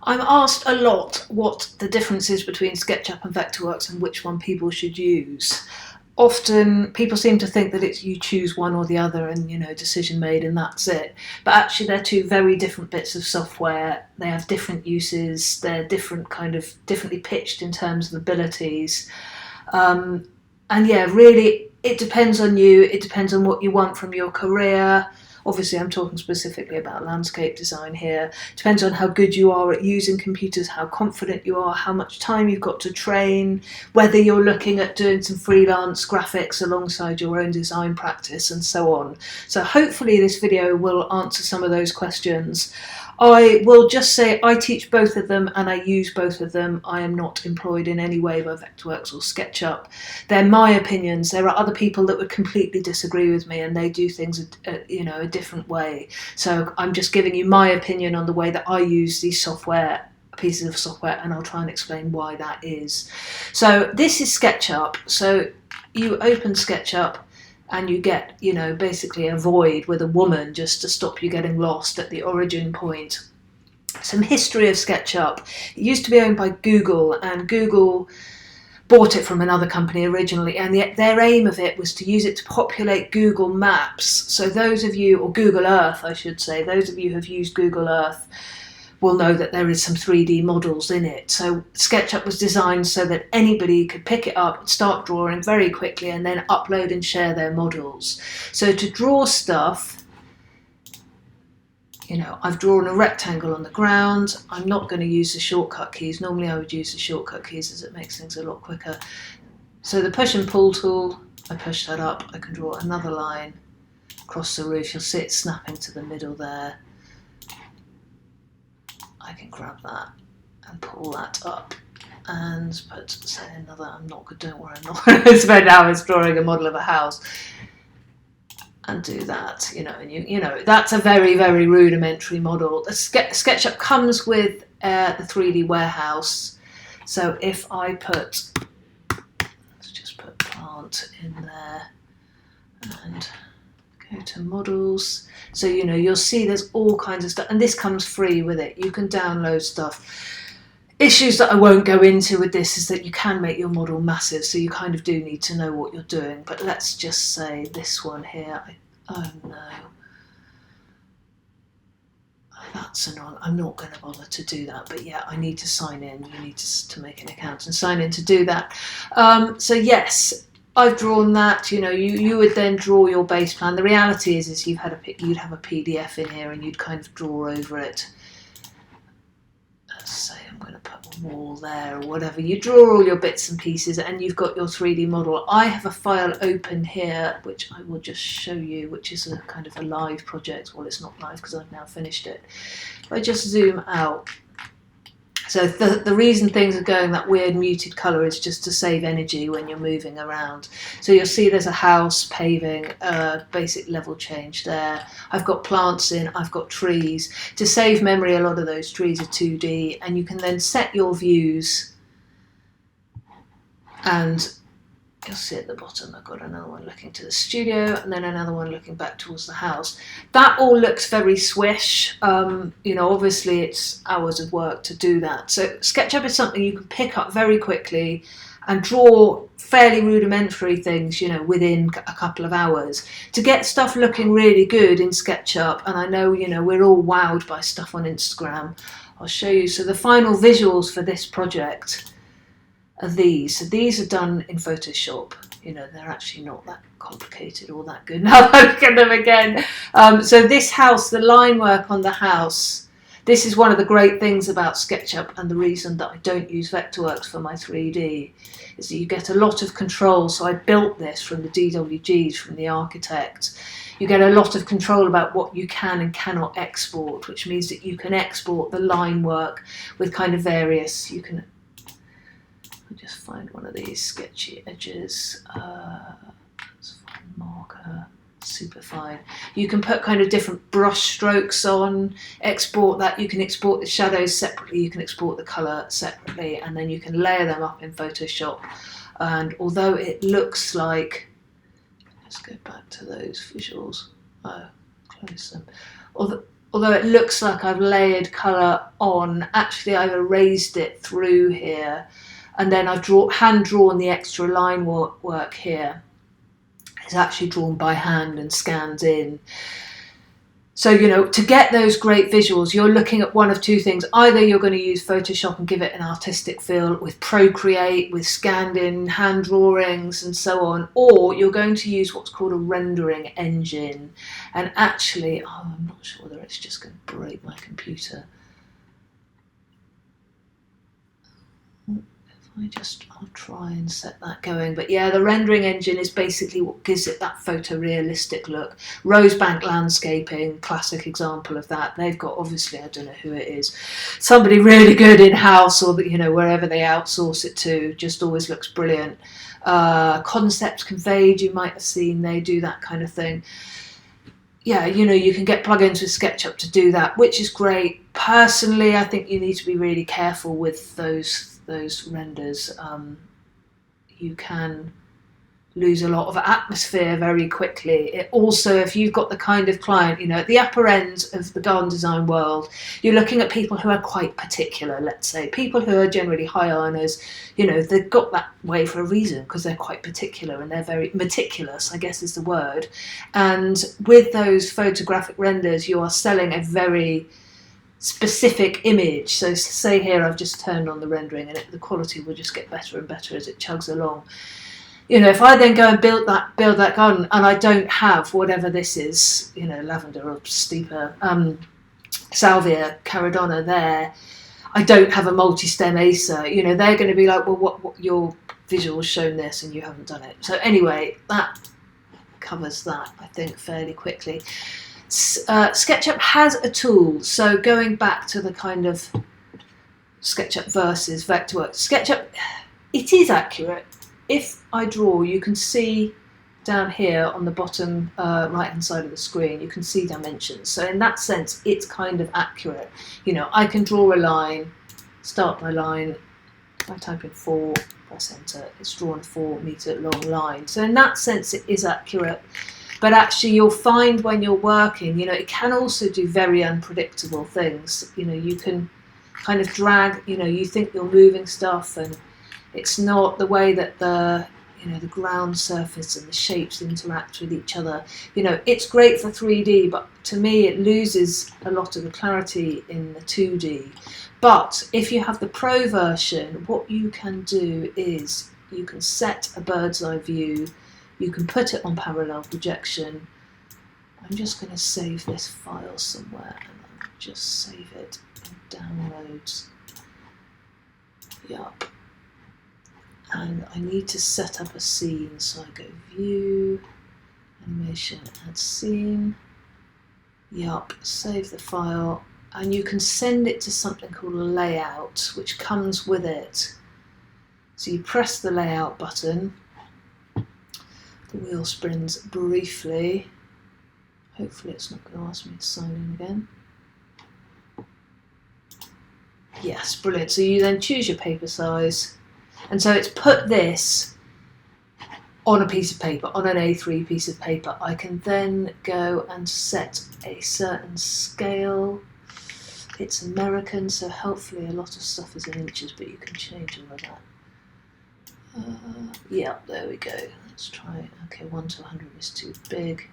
I'm asked a lot what the difference is between SketchUp and Vectorworks and which one people should use. Often people seem to think that it's you choose one or the other and, you know, decision made and that's it. But actually they're two very different bits of software. They have different uses. They're differently pitched in terms of abilities. And yeah, really, it depends on you. It depends on what you want from your career. Obviously, I'm talking specifically about landscape design here. Depends on how good you are at using computers, how confident you are, how much time you've got to train, whether you're looking at doing some freelance graphics alongside your own design practice and so on. So hopefully this video will answer some of those questions. I will just say I teach both of them and I use both of them. I am not employed in any way by Vectorworks or SketchUp. They're my opinions. There are other people that would completely disagree with me and they do things a different way. So I'm just giving you my opinion on the way that I use these pieces of software, and I'll try and explain why that is. So this is SketchUp. So you open SketchUp and you get, basically a void with a woman just to stop you getting lost at the origin point. Some history of SketchUp. It used to be owned by Google, and Google bought it from another company originally, and their aim of it was to use it to populate Google Maps. So those of you, or Google Earth I should say, those of you who have used Google Earth will know that there is some 3D models in it. So SketchUp was designed so that anybody could pick it up and start drawing very quickly and then upload and share their models. So to draw stuff, I've drawn a rectangle on the ground. I'm not going to use the shortcut keys. Normally I would use the shortcut keys as it makes things a lot quicker. So the push and pull tool, I push that up. I can draw another line across the roof. You'll see it snapping to the middle there. I can grab that and pull that up and put, say, another, don't worry, I'm not going to spend hours drawing a model of a house. And do that, and that's a very, very rudimentary model. The SketchUp comes with the 3D warehouse. So if I let's just put plant in there and go to models. So, you'll see there's all kinds of stuff, and this comes free with it. You can download stuff. Issues that I won't go into with this is that you can make your model massive, so you kind of do need to know what you're doing. But let's just say this one here, oh no, that's annoying. I'm not going to bother to do that, but yeah, I need to sign in. You need to make an account and sign in to do that. So yes, I've drawn that. You would then draw your base plan. The reality is you'd have a PDF in here and you'd kind of draw over it. Let's say I'm going to put a wall there or whatever. You draw all your bits and pieces and you've got your 3D model. I have a file open here which I will just show you, which is a kind of a live project. Well, it's not live because I've now finished it. If I just zoom out. So the reason things are going that weird muted colour is just to save energy when you're moving around. So you'll see there's a house, paving, basic level change there. I've got plants in, I've got trees. To save memory, a lot of those trees are 2D, and you can then set your views, and you'll see at the bottom I've got another one looking to the studio and then another one looking back towards the house. That all looks very swish. Obviously it's hours of work to do that. So SketchUp is something you can pick up very quickly and draw fairly rudimentary things, within a couple of hours. To get stuff looking really good in SketchUp, and I know, we're all wowed by stuff on Instagram. I'll show you. So the final visuals for this project are these. So these are done in Photoshop. They're actually not that complicated or that good now I look at them again. So this house, the line work on the house, this is one of the great things about SketchUp, and the reason that I don't use Vectorworks for my 3D is that you get a lot of control. So I built this from the DWGs, from the architect. You get a lot of control about what you can and cannot export, which means that you can export the line work with kind of various, I'll just find one of these sketchy edges. Let's find marker, super fine. You can put kind of different brush strokes on, export that. You can export the shadows separately, you can export the colour separately, and then you can layer them up in Photoshop. And although it looks like, let's go back to those visuals. Oh, close them. although it looks like I've layered colour on, actually I've erased it through here, and then I've hand drawn the extra line work here. It's actually drawn by hand and scanned in. So, you know, to get those great visuals, you're looking at one of two things. Either you're going to use Photoshop and give it an artistic feel with Procreate, with scanned in hand drawings and so on, or you're going to use what's called a rendering engine. And actually, I'm not sure whether it's just going to break my computer. I'll try and set that going. But yeah, the rendering engine is basically what gives it that photorealistic look. Rosebank Landscaping, classic example of that. They've got, obviously, I don't know who it is, somebody really good in-house, or, you know, wherever they outsource it to, just always looks brilliant. Concepts Conveyed, you might have seen, they do that kind of thing. Yeah, you know, you can get plugins with SketchUp to do that, which is great. Personally, I think you need to be really careful with those renders. You can lose a lot of atmosphere very quickly. It also, if you've got the kind of client, you know, at the upper end of the garden design world, you're looking at people who are quite particular, let's say. People who are generally high earners, you know, they've got that way for a reason, because they're quite particular and they're very meticulous, I guess is the word. And with those photographic renders, you are selling a very specific image. So say here I've just turned on the rendering, and the quality will just get better and better as it chugs along. You know, if I then go and build that garden, and I don't have whatever this is, you know, lavender or steeper, salvia, caradonna there, I don't have a multi-stem acer, you know, they're going to be like, well, what your visual's shown this and you haven't done it. So anyway, that covers that, I think, fairly quickly. SketchUp has a tool, so going back to the kind of SketchUp versus Vectorworks, SketchUp, it is accurate. If I draw, you can see down here on the bottom right hand side of the screen, you can see dimensions. So in that sense, it's kind of accurate. You know, I can draw a line, start my line, if I type in 4, press enter, it's drawn a 4 meter long line. So in that sense, it is accurate. But actually, you'll find when you're working, you know, it can also do very unpredictable things. You know, you can kind of drag, you know, you think you're moving stuff, and it's not the way that the, you know, the ground surface and the shapes interact with each other. You know, it's great for 3D, but to me it loses a lot of the clarity in the 2D. But if you have the Pro version, what you can do is you can set a bird's eye view, you can put it on parallel projection. I'm just going to save this file somewhere, and I'll just save it in downloads. Yup. And I need to set up a scene, so I go View, Animation, Add Scene. Yup, save the file, and you can send it to something called a layout, which comes with it. So you press the layout button, the wheel spins briefly. Hopefully it's not going to ask me to sign in again. Yes, brilliant. So you then choose your paper size. And so it's put this on a piece of paper, on an A3 piece of paper. I can then go and set a certain scale. It's American, so hopefully a lot of stuff is in inches, but you can change all of that. Yeah, there we go. Let's try it. Okay, 1 to 100 is too big.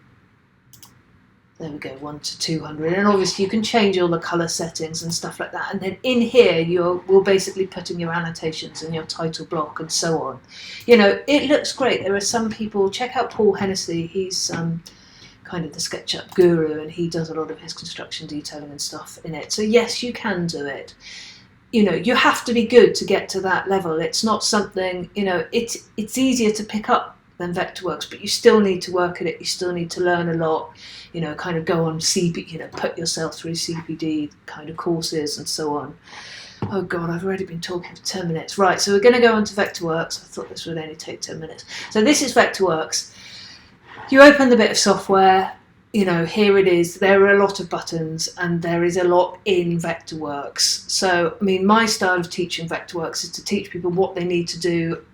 There we go, 1 to 200. And obviously you can change all the colour settings and stuff like that. And then in here, we'll basically put in your annotations and your title block and so on. You know, it looks great. There are some people, check out Paul Hennessy. He's kind of the SketchUp guru, and he does a lot of his construction detailing and stuff in it. So yes, you can do it. You know, you have to be good to get to that level. It's not something, you know, it's easier to pick up than Vectorworks, but you still need to work at it. You still need to learn a lot, you know, kind of go on CP, you know, put yourself through CPD kind of courses and so on. Oh God, I've already been talking for 10 minutes. Right, so we're going to go on to Vectorworks. I thought this would only take 10 minutes. So this is Vectorworks. You open the bit of software, you know, here it is. There are a lot of buttons, and there is a lot in Vectorworks. So, I mean, my style of teaching Vectorworks is to teach people what they need to do,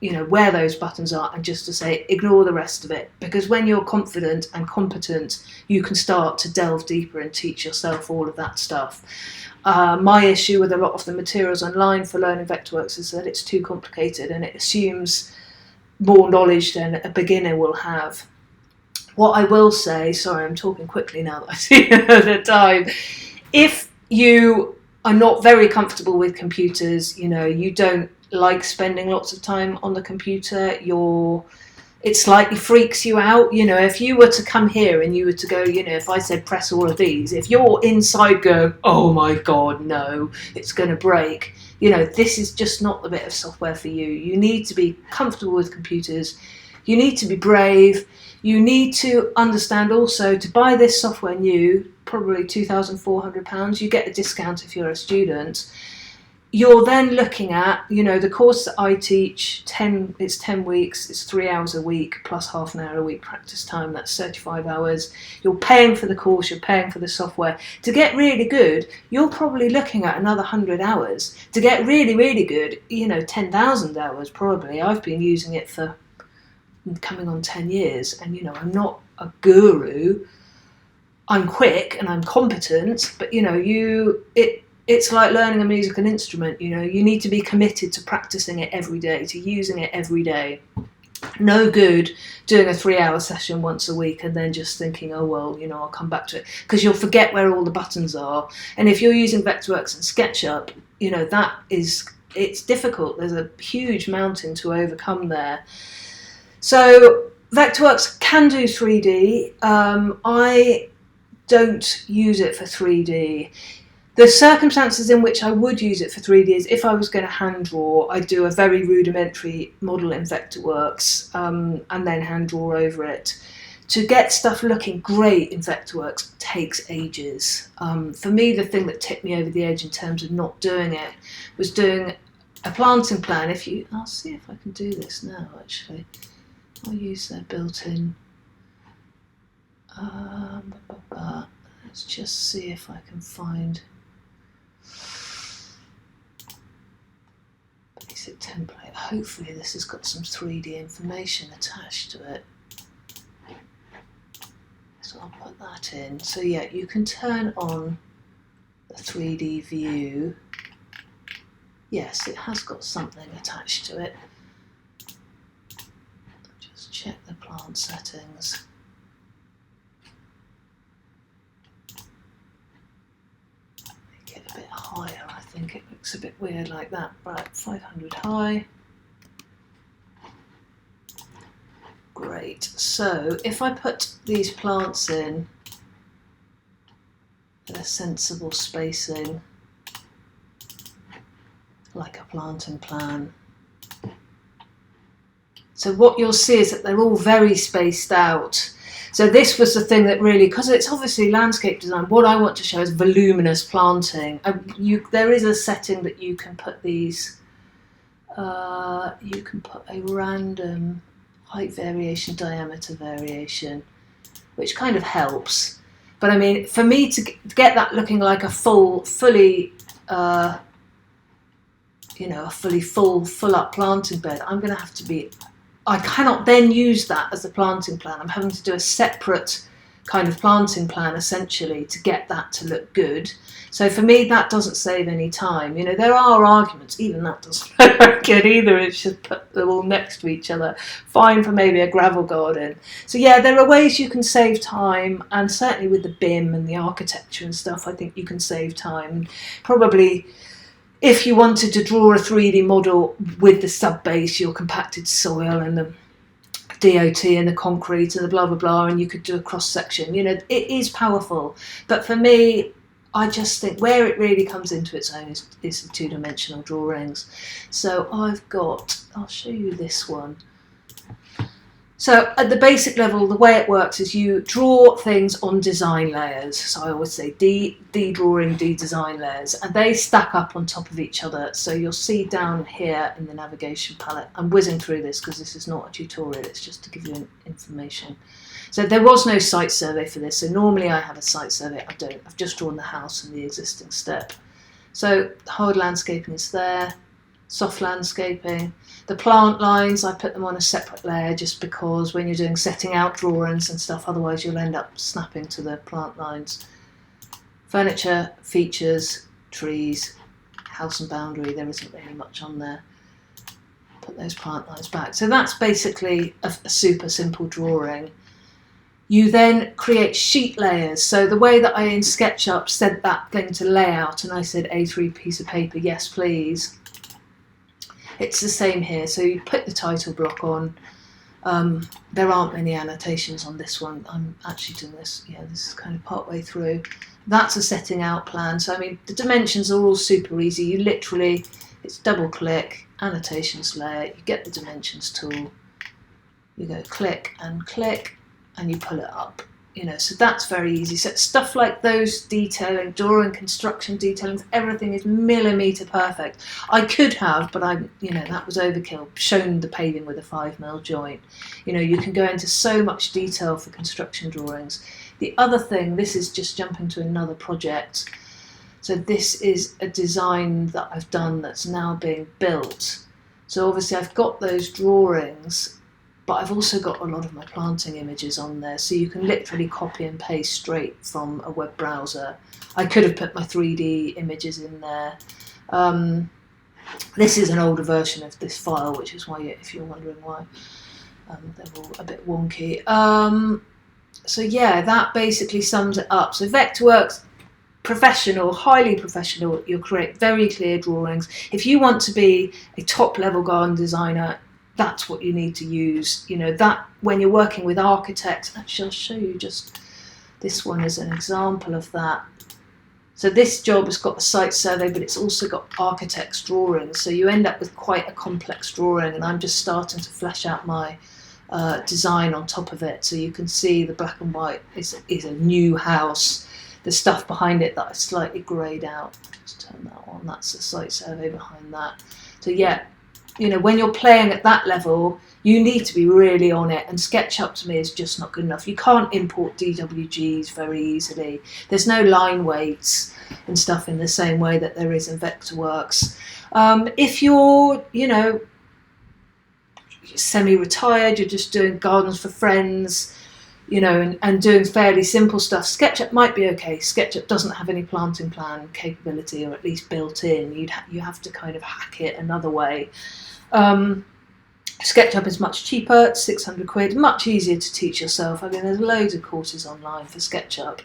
where those buttons are, and just to say ignore the rest of it, because when you're confident and competent, you can start to delve deeper and teach yourself all of that stuff. My issue with a lot of the materials online for learning Vectorworks is that it's too complicated and it assumes more knowledge than a beginner will have. What I will say, sorry, I'm talking quickly now that I see the time. If you are not very comfortable with computers, you don't like spending lots of time on the computer, it slightly freaks you out. If you were to come here and you were to go, if I said press all of these, if you're inside going, oh my God, no, it's going to break, this is just not the bit of software for you. You need to be comfortable with computers. You need to be brave. You need to understand also, to buy this software new, probably £2,400, you get a discount if you're a student. You're then looking at, the course that I teach, it's 10 weeks, it's 3 hours a week, plus half an hour a week practice time, that's 35 hours. You're paying for the course, you're paying for the software. To get really good, you're probably looking at another 100 hours. To get really, really good, 10,000 hours probably. I've been using it for coming on 10 years, and I'm not a guru. I'm quick and I'm competent, but it's like learning a musical instrument. You need to be committed to practicing it every day, to using it every day. No good doing a 3-hour session once a week and then just thinking, oh well, I'll come back to it, because you'll forget where all the buttons are. And if you're using Vectorworks and SketchUp, it's difficult. There's a huge mountain to overcome there. So Vectorworks can do 3D. I don't use it for 3D. The circumstances in which I would use it for 3D is if I was going to hand draw, I'd do a very rudimentary model in Vectorworks and then hand draw over it. To get stuff looking great in Vectorworks takes ages. For me, the thing that tipped me over the edge in terms of not doing it was doing a planting plan. I'll see if I can do this now, actually. I'll use their built-in. Let's just see if I can find basic template. Hopefully this has got some 3D information attached to it. So I'll put that in. So yeah, you can turn on the 3D view. Yes, it has got something attached to it. Just check the plant settings. Make it a bit higher. I think it looks a bit weird like that. Right, 500 high. Great. So if I put these plants in at a sensible spacing, like a planting plan. So what you'll see is that they're all very spaced out. So this was the thing that really, because it's obviously landscape design, what I want to show is voluminous planting. There is a setting that you can put these, you can put a random height variation, diameter variation, which kind of helps. But I mean, for me to get that looking like a fully up planting bed, I'm going to have to be, I cannot then use that as a planting plan. I'm having to do a separate kind of planting plan essentially to get that to look good. So for me, that doesn't save any time. There are arguments, even that doesn't look very good either. It's just put them all next to each other. Fine for maybe a gravel garden. So yeah, there are ways you can save time, and certainly with the BIM and the architecture and stuff, I think you can save time. Probably if you wanted to draw a 3D model with the sub-base, your compacted soil and the DOT and the concrete and the blah, blah, blah, and you could do a cross-section, it is powerful. But for me, I just think where it really comes into its own is the two-dimensional drawings. So I'll show you this one. So at the basic level, the way it works is you draw things on design layers. So I always say D-drawing, D-design layers, and they stack up on top of each other. So you'll see down here in the navigation palette, I'm whizzing through this because this is not a tutorial, it's just to give you information. So there was no site survey for this. So normally I have a site survey, I don't. I've just drawn the house and the existing step. So the hard landscaping is there. soft landscaping. The plant lines, I put them on a separate layer just because when you're doing setting out drawings and stuff, otherwise you'll end up snapping to the plant lines. Furniture, features, trees, house and boundary, there isn't really much on there. Put those plant lines back. So that's basically a super simple drawing. You then create sheet layers. So the way that I in SketchUp sent that thing to layout and I said A3 piece of paper, yes please. It's the same here. So you put the title block on. There aren't many annotations on this one. I'm actually doing this, this is kind of part way through. That's a setting out plan. So I mean, the dimensions are all super easy. You literally, it's double click, annotations layer, you get the dimensions tool, you go click, and you pull it up. So that's very easy. So stuff like those detailing, drawing, construction detailing, everything is millimetre perfect. I could have, but that was overkill, shown the paving with a 5mm joint. You can go into so much detail for construction drawings. The other thing, this is just jumping to another project. So this is a design that I've done that's now being built. So obviously I've got those drawings, but I've also got a lot of my planting images on there, so you can literally copy and paste straight from a web browser. I could have put my 3D images in there. This is an older version of this file, which is why, if you're wondering why, they're all a bit wonky. So yeah, that basically sums it up. So Vectorworks, professional, highly professional. You'll create very clear drawings. If you want to be a top-level garden designer, that's what you need to use. That when you're working with architects, actually I'll show you just this one as an example of that. So this job has got a site survey, but it's also got architect's drawings. So you end up with quite a complex drawing, and I'm just starting to flesh out my design on top of it. So you can see the black and white is a new house. The stuff behind it that I slightly greyed out. Just turn that on. That's the site survey behind that. So yeah. When you're playing at that level, you need to be really on it, and SketchUp to me is just not good enough. You can't import DWGs very easily. There's no line weights and stuff in the same way that there is in Vectorworks. If you're, semi-retired, you're just doing gardens for friends, and doing fairly simple stuff, SketchUp might be okay. SketchUp doesn't have any planting plan capability, or at least built in. You have to kind of hack it another way. SketchUp is much cheaper, it's 600 quid, much easier to teach yourself. I mean, there's loads of courses online for SketchUp.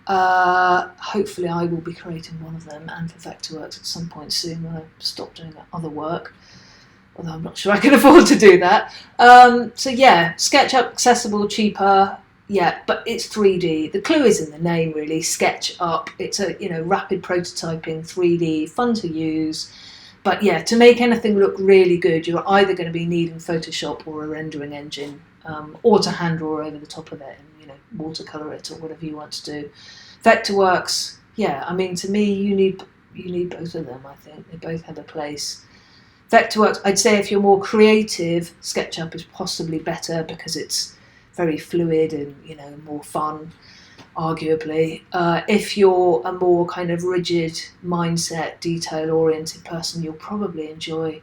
Hopefully I will be creating one of them, and for Vectorworks at some point soon when I stop doing that other work. Although I'm not sure I can afford to do that. So yeah, SketchUp, accessible, cheaper, yeah, but it's 3D. The clue is in the name, really. SketchUp. It's a rapid prototyping, 3D, fun to use. But yeah, to make anything look really good, you're either going to be needing Photoshop or a rendering engine, or to hand draw over the top of it and watercolor it or whatever you want to do. Vectorworks, yeah, I mean, to me, you need both of them. I think they both have a place. Vectorworks, I'd say if you're more creative, SketchUp is possibly better because it's very fluid and more fun, arguably. If you're a more kind of rigid mindset, detail-oriented person, you'll probably enjoy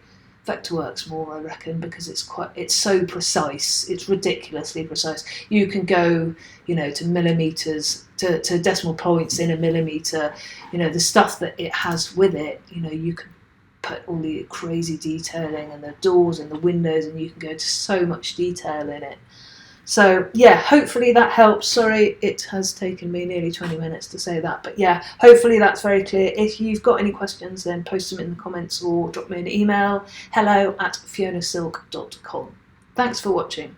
Vectorworks more, I reckon, because it's so precise. It's ridiculously precise. You can go, to millimeters, to decimal points in a millimeter. The stuff that it has with it, you can put all the crazy detailing and the doors and the windows, and you can go into so much detail in it. So yeah, hopefully that helps. Sorry, it has taken me nearly 20 minutes to say that, but yeah, hopefully that's very clear. If you've got any questions, then post them in the comments or drop me an email, hello@fionasilk.com. Thanks for watching.